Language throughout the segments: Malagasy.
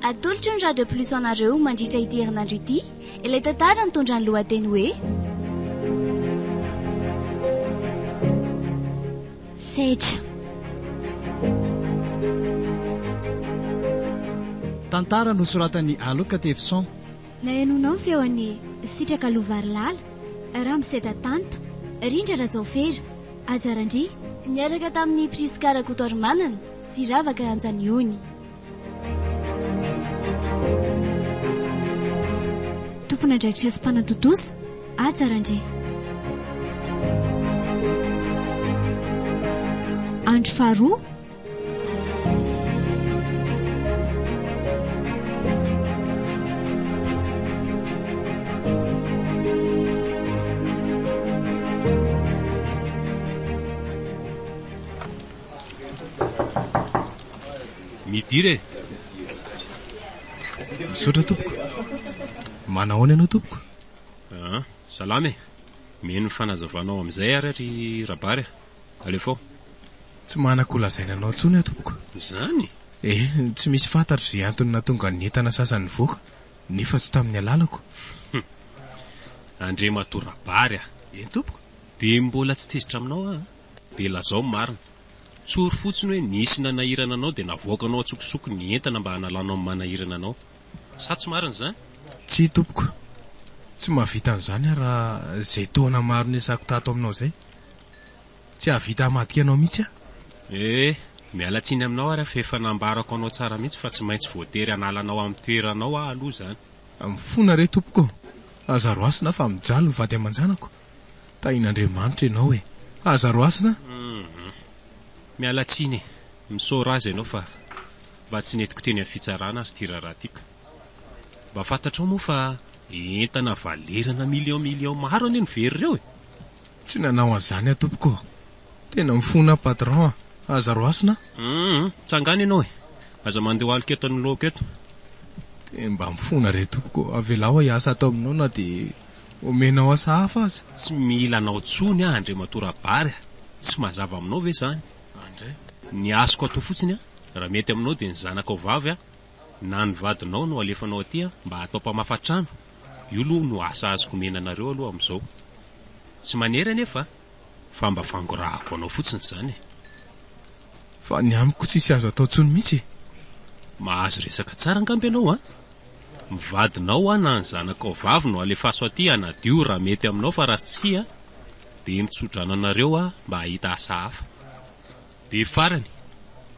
atolotra ny Radio Plus anareo mandritra ity herinandro ity, ilay tantara mitondra ny lohateny hoe SEDRA. Tantara nosoratan'ny aloka tefson. Nahenonao feo an'ny sitraka lovarilala, Ramsetatanta, Rindra Rajaofera, Azarandry, niaraka tamin'ny Priskara Kotormanana sy Ravaka Anjaniony. Tompona andraikitra sy mpanatotosa, Azarandry. Andro Faharoa, midire. Misaotra tompoko. Manahoana ianao tompoko? Salame. Meno fanazavanao amin'izay ary rabary. Alefao. Tsy manan-kolazaina anao intsony tompoko. Zany? Tsy misy fantatra izay antony nahatonga ny entana sasany voaka nefa tsy tamin'ny alalako. Andre matoa rabary. Tompoko? Dia mbola tsy tezitra aminao dia lazao marina. Tsory fotsiny hoe nisy nanahirana anao dia navoaka anao atsokosoko ny entana mba hanalanao manahirana anao. Sa tsy marina izany? Tsy tompoko. Tsy mahavita an'izany raha izay taona maro nisako tato aminao izay. Tsy hahavita hamadika anao mihitsy miala tsiny aminao ary efa nambarako anao tsara mihitsy fa tsy maintsy voatery analanao amin'ny toeranao aloha izany. Amin'ny fona re tompoko. Azaro asina fa mijaly ny vady aman-janako. Tahin'Andriamanitra ianao azaro asina. Miala tsiny, misaora azy ianao fa mba tsy netiko teny amin'ny fitsarana ary ty raharaha tiako. Mba fantatrao moa fa entana valerana milion maro ane ny very ireo Tsy nanao an'izany tompoko. Tena mifona patron azaro asina. Tsangany ianao aza mandeha ho alika eto ny loako eto. Mba mifona re tompoko. Avelao hiasa atao aminao na dia omenao asa hafa aza. Tsy mila anao tsony andre matora bary. Tsy mazava aminao ve zany? Ny asoko atao fotsiny raha mety aminao dia ny zanakao vavy na ny vadinao no alefanao aty mba atao mpamafatrano. Io aloha no asa azoko menanareo aloha amin'izao. Tsy manery anefa fa mba fangorahako anao fotsiny izany. Fa ny amiko tsisy azo atao tsony mihitsy. Mahazo resaka tsara angamby ianao mivadinao na ny zanakao vavy no alefaso aty anadio raha mety aminao fa raha tsy dia mitsodrananareo mba hahita asa hafa. Dia farany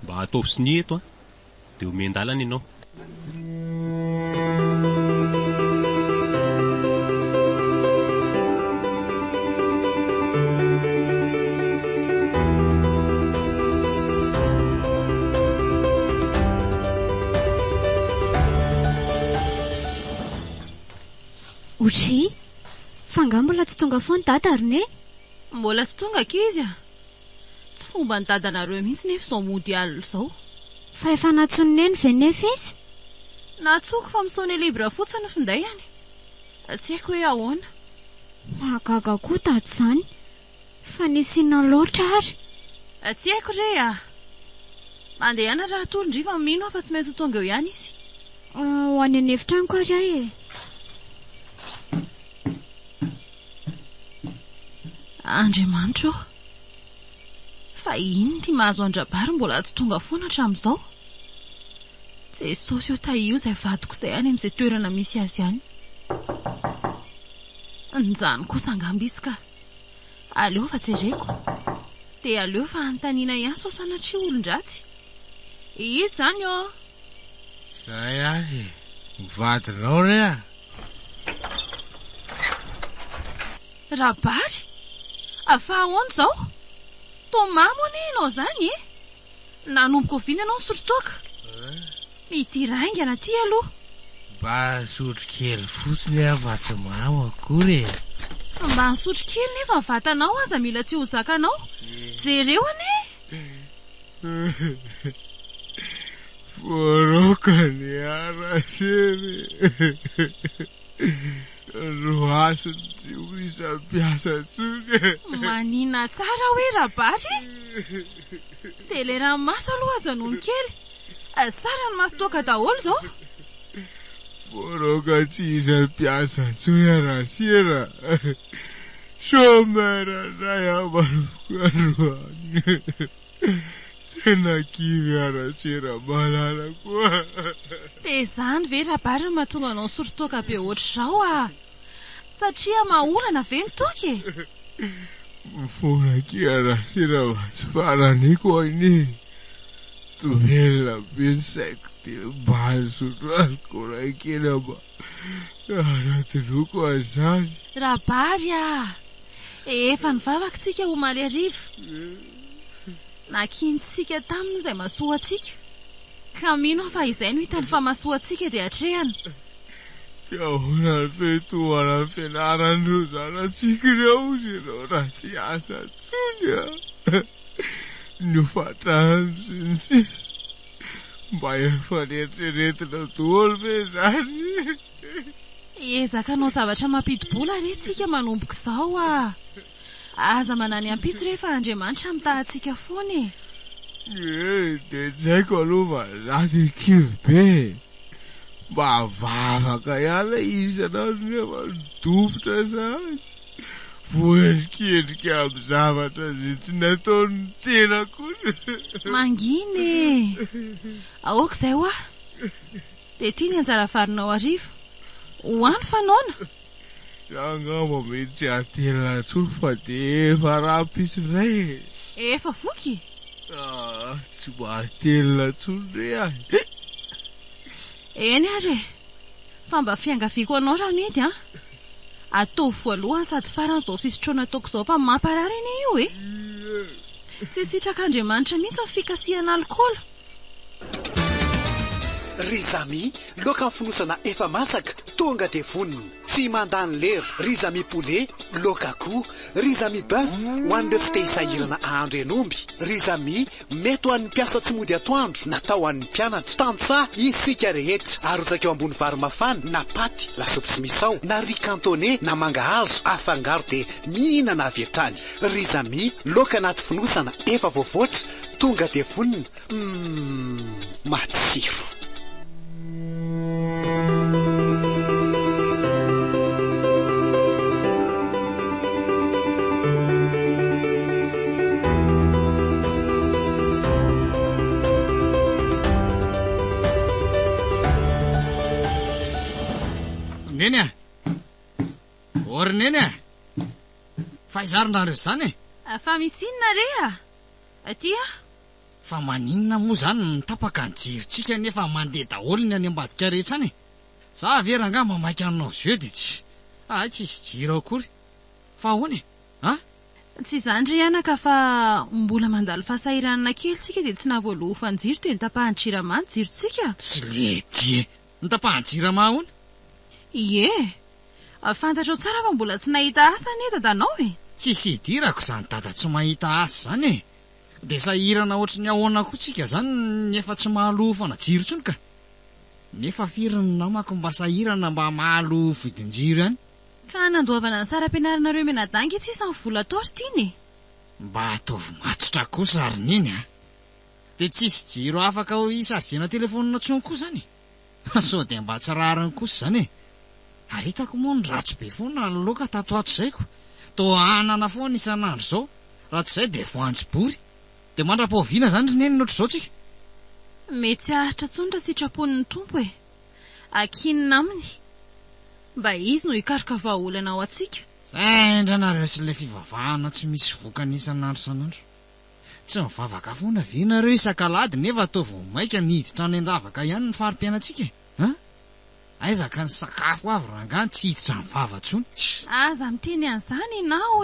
mba ataovy siny eto dia omendalana ianao. Otry, fanga mbola tsy tonga foana dadarone? Mbola tsy tonga kizy Tsy fomba ny dadanareo mihitsy nefa izao mody alina izao. Fa efa natsononeny ve nefa izy? Natsoko fa misaona libra fotsiny findayany. Tsy haiko hoe ahoana. Mahagaga koa tady izany. Fa nisiana loatra ary. Tsy haiko re mandeha ihany raha tolondry fa mino fa tsy maintsy tonga eo ihany izy. Ho any anefitraniko ary Andriamanitra fa ino ty mahazo andrabary mbola tsy tonga foana hatramin'izao. Jesosy taio izay vadiko izay any amin'izay toerana misy azy ihany. Njany kosa angamba izy ka. Aleo fa jereko. Dia aleo fa antaniana ihany sao sanatria olon-dratsy. Izy zany Zay ary vadinao re rabary. Afa ahoana izao? Tomamo ane ianao zany nanomboka oviana ianao nisotrotoaka. Midiraingana aty aloha. Mba sotro kely fotsiny fa tsy mamo akory. Mba nisotro kely nefa vatanao aza mila tsy ho zakanao. Jereo ane. Vorokany arasery. Roasiny tsy ho isam-piasa tsony. Manina tsara hoe rabary. Dia ilay ranomasy aloha aza noho ny kely. Sara ny maso toaka daholo izao. Boroka tsy isan'ny mpiasa intsony raha sera. Somera ray amalofokaroany. Tena kivy ara sera malala koa. Dia izany ve rabary mahatonga anao sorotoaka be ohatr'izao satria maolana ve ny toky? Mifona kia raha sera tsy farany koa iny. Tovela be ny saiko dia mbaly sotro alikola kely mba anaty loko azany. Rabary efa nivavaka tsika omaly ariva. Nakintsika taminy izay masoa atsika. Ka mino fa izay no hitany fa masoa atsika dia hatrehana. Ahoana ny fetohana ny fianarandro zanatsika ireo ireo raha tsy asa tsiny Ny fatrahany sy ny sisa. Mba efa retreretina daholo ve zany. Ezaka anao zavatra mampidi-bola re tsika manomboka izao aza manany ampitsy rehefa Andriamanitra mitahantsika foana. Dia jaiko aloha zaty kivy be. Mba vavaka ihany isanandro nefa dofotra zany. Voendrikendrika amin'ny zavatra izay tsy nataony tena koa. Manginy aoka izay dia tia ny anjara varinao arivo. Hoany fanaona. Angamba mety tsy hatelina intsony fa dia efa rahampitsy indray. Efa voky? Tsy mahatelina intsony re Eny ary fa mba fiangaviako anao raha mety atao voalohany sady farany izao fisotroana ataoko izao fa mamparary iny io tsy sitrak'Andriamanitra mihitsy ny fikasiana alikola. Ry zami, loka ny fonosana efa masaka, tonga de voniny, tsy mandany lera. Ry zami poulet, loka akoho. Ry zami bœuf, hoan'ireo tsy te hisahirana ahandro enomby. Ry zami, mety ho an'ny mpiasa tsy mody atoandro, natao an'ny mpianatra. Tantsaha isika rehetra, arotsaka eo ambony vary mafana, na paty, lasopy sy misao, na riz cantonné, na mangahazo, afangaro de mihinana avy hatrany. Ry zami, loka anaty fonosana efa voavoatra, tonga de voniny, matsiro. Neny Ory neny fa izarindreo zany fa misy inona re aty fa maninona moa zany nitapaka ny jirotsika nefa mandeha daholo ny any ambadika rehetra any. Za veranga mamaky anao jeudi tsy isy jiro akory fa hoany tsy izany re anaka fa mbola mandalo fahasahiranana kely tsika dia tsy nahavoaloha fanjiro dia nitapahany jirama ny jirotsika. Tsy lety nitapahany jirama hoany. Ie fantatrao tsara fa mbola tsy nahita asa ny dadanao Tsy sidirako zany dada tsy mahita asa zany dia sahirana ohatry ny ahoana koa tsika zany nefa tsy mahaloa fana jiro tsony ka. Nefa firiny namako mba sahirana mba mahaloa vidin-jiro any. Ka nandoavana ny saram-pianarinareo menadanga itsy isany vola taory tiany mba ataovy matotra kosa ary niny dia tsisy jiro afaka ho isarjena telefonina tsony koa zany. So dia mba tsy rariny kosa zany ary hitako moa ny ratsy be foana ny loka tato ato zaiko. Toa anana foana isanandro zao raha tsy izay dia voanjobory dia mandra-paoviana zany ry neny notr'izao tsika. Mety ahitra tsony raha sitrapon'ny tompo akinina aminy mba izy no hikaroka vahaolana ao atsika. Saindranareo sy ilay fivavahana tsy misy vokany isanandro sanandro. Tsy mivavaka foana ve nareo isan-kalady nefa atao vao maika niditra any an-davaka ihany ny farim-pianatsika aizaka ny sakafo avy rangany tsy hiditra ny vava tsony. Aza miteny an'izany ianao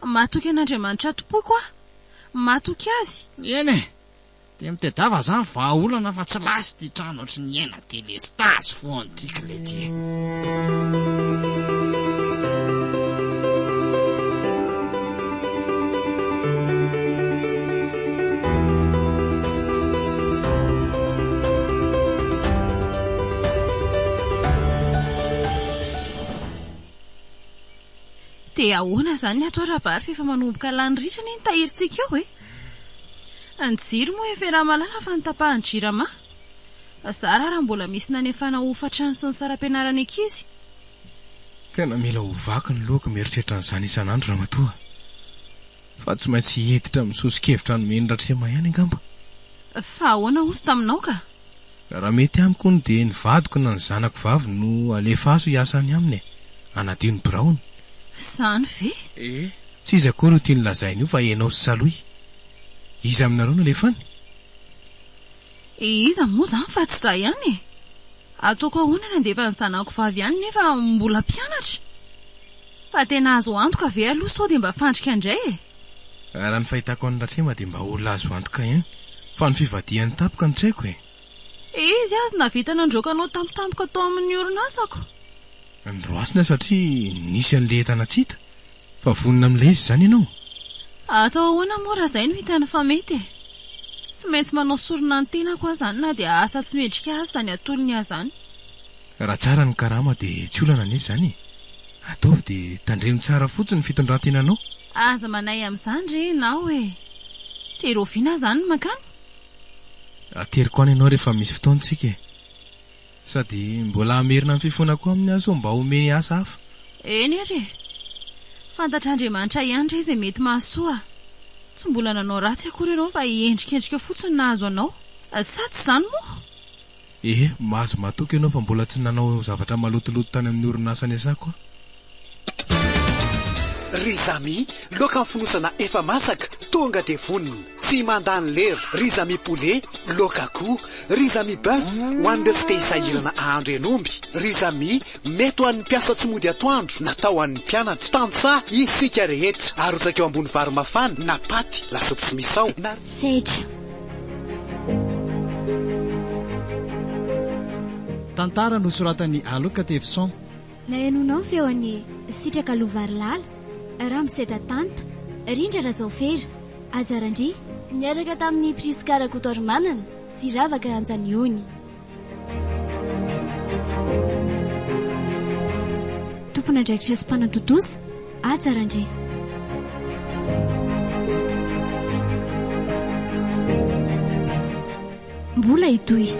matoky an'Andriamanitra tompoko matoky azy. Eny dia mitedava zany vahaolana fa tsy lasy ty trano ohatry ny aina delestazy foany tiako le ty. Dia ahoana zany atao rabary fa efa manomboka lany ritra ny tahirintsika eo ny jiro moa efa raha malala fa nitapahany jirama Zara raha mbola misy nanefana hofatrany sy ny saram-pianarany ankizy. Tena mila hovaky ny loaka mieritreritra n'izany isanandro Ramatoa. Fa tsy maintsy heditra misosikevitra ny menratreama ihany angamba. Fa ahoana hozy taminao ka? Raha mety amiko ny dia nivadiko na ny zanako vavy no alefa azo hiasany aminy anadino Brown. Zany ve? Tsy izy akory ho tiany lazainy io fa ianao sy Saloy. Iza aminareo no alefany? Iza moa zany fa tsy zay ihany e. Ataoko ahoana nandefa ny zanako vavy ihany nefa mbola mpianatra. Fa tena azo antoka ve aloha sao dia mba fandrika indray e. Raha ny fahitako ny ratrema dia mba olona azo antoka ihany. Fa ny fivadihan'ny tapoka ny tsaiko e. Izy azy navita nandrokanao tampotampoka tao amin'ny orinasako. Androasina satria nisy an'le entana tsy hita. Fa vonina amin'ilay izy zany ianao. Atao ahoana moa raha izay no hitany fa mety e. Tsy maintsy manao sorona ny tena koa zany na dia asa tsy mendrika azy zany atolony azy zany. Raha tsara ny karama dia tsy olana an'izy zany. Ataovy dia tandremo tsara fotsiny ny fitondran-tenanao. Aza manay amin'izany re nao e. Teroviana zany ny makany. Ateriko any ianao rehefa misy fotoantsika e. Sady mbola amerina amin'ny fifonako amin'ny azo mba omeny asa hafa. Eny re. Fantatr'Andriamanitra ihany re izay mety mahasoa. Tsy mbola nanao ratsy akory ianao fa hiendrikendrika fotsiny nahazo anao. Sa tsy zany moa? Mahazo matoky ianao fa mbola tsy nanao zavatra malotoloto tany amin'ny orinasa ny asako. Ry zami, loka amin'ny fonosana efa masaka, tonga dia vonina. Tsy mandany lera, ry zami poulet, loka akoho, ry zami bœuf, ho an'ireo tsy te hisahirana ahandro enomby. Ry zami, mety ho an'ny mpiasa tsy mody atoandro, natao an'ny mpianatra. Tantsa, isika rehetra. Arotsaka eo ambony vary mafana, na paty, lasopy sy misao. SEDRA. Tantara nosoratan'ny Aloka Tefson. Nahenonao ny feon'ny sitraka lovarilala, Ramseta Tanta, Rindra Rajaofera, Azarandry, niaraka tamin'ny Priskara Kotormanana sy Ravaka Anjaniony. Tompona andraikitra sy mpanantotosa, Azarandry. Mbola itoy.